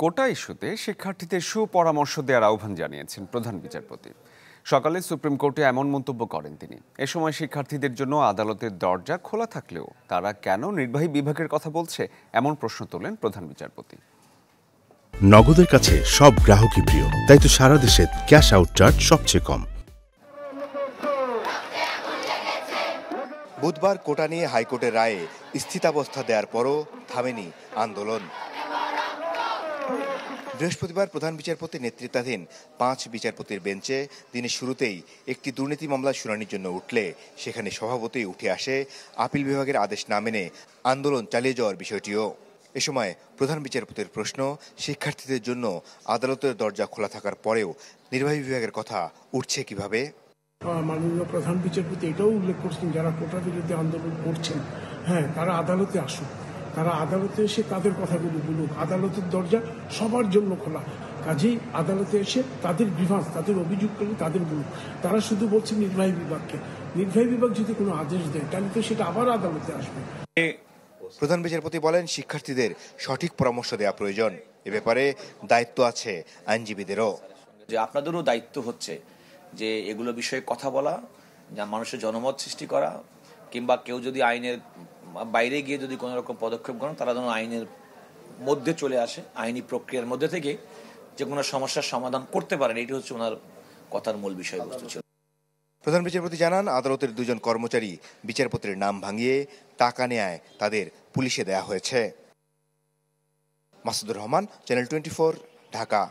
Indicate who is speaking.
Speaker 1: কোটা ইস্যুতে শিক্ষার্থীদের সুপরামর্শ দেওয়ার আহ্বান জানিয়েছেন প্রধান বিচারপতি। সকালে সুপ্রিম কোর্টে এমন মন্তব্য করেন তিনি। এ সময় শিক্ষার্থীদের জন্য আদালতের দরজা খোলা থাকলেও তারা কেন নির্বাহী বিভাগের কথা বলছে এমন প্রশ্ন তোলেন প্রধান বিচারপতি।
Speaker 2: নগদের কাছে সব গ্রাহকই প্রিয়, তাই তো সারা দেশে ক্যাশ আউট চার্জ সবচেয়ে কম।
Speaker 3: বুধবার কোটা নিয়ে হাইকোর্টের রায়ে স্থিতাবস্থা দেওয়ার পরও থামেনি আন্দোলন। বৃহস্পতিবার প্রধান বিচারপতির নেতৃত্বাধীন 5 বিচারপতির বেঞ্চে দিনের শুরুতেই একটি দুর্নীতি মামলার শুনানির জন্য উঠলে সেখানে স্বভাবতই উঠে আসে আপিল বিভাগের আদেশ না মেনে আন্দোলন চালিয়ে যাওয়ার বিষয়টিও। এ সময় প্রধান বিচারপতির প্রশ্ন, শিক্ষার্থীদের জন্য আদালতের দরজা খোলা থাকার পরেও নির্বাহী বিভাগের কথা উঠছে কিভাবে?
Speaker 4: মাননীয় প্রধান বিচারপতি এটাও উল্লেখ করছেন, যারা কোটা বিরোধী আন্দোলন করছেন, তারা আদালতে আসুক, তারা আদালতে এসে তাদের কথাগুলো বলুক। আদালতের দরজা সবার জন্য খোলা, কাজেই আদালতে এসে তাদের গ্রিভান্স, তাদের অভিযোগগুলো তাদের বলুক। তারা শুধু বলছে নির্বাহী বিভাগকে, নির্বাহী বিভাগ যদি কোনো আদেশ দেয় তাহলে তো সেটা আবার আদালতে আসবে।
Speaker 3: প্রধান বিচারপতি বলেন, শিক্ষার্থীদের সঠিক পরামর্শ দেওয়া প্রয়োজন। এ ব্যাপারে দায়িত্ব আছে আইনজীবীদেরও।
Speaker 5: যে আপনাদেরও দায়িত্ব হচ্ছে যে এগুলো বিষয়ে কথা বলা, যা মানুষের জনমত সৃষ্টি করা, কিংবা কেউ যদি আইনের বাইরে গিয়ে যদি কোনো রকম পদক্ষেপ করেন তারা যেন আইনের মধ্যে চলে আসে, আইনি প্রক্রিয়ার মধ্যে থেকে যে কোনো সমস্যার সমাধান করতে পারেন। এটি হচ্ছে ওনার কথার মূল বিষয়বস্তু ছিল।
Speaker 3: প্রধান বিচারপতি জানান, আদালতের 2 জন কর্মচারী বিচারপতির নাম ভাঙিয়ে টাকা নেয় তাদের পুলিশে দেয়া হয়েছে। মাসুদুর রহমান, চ্যানেল 24, ঢাকা।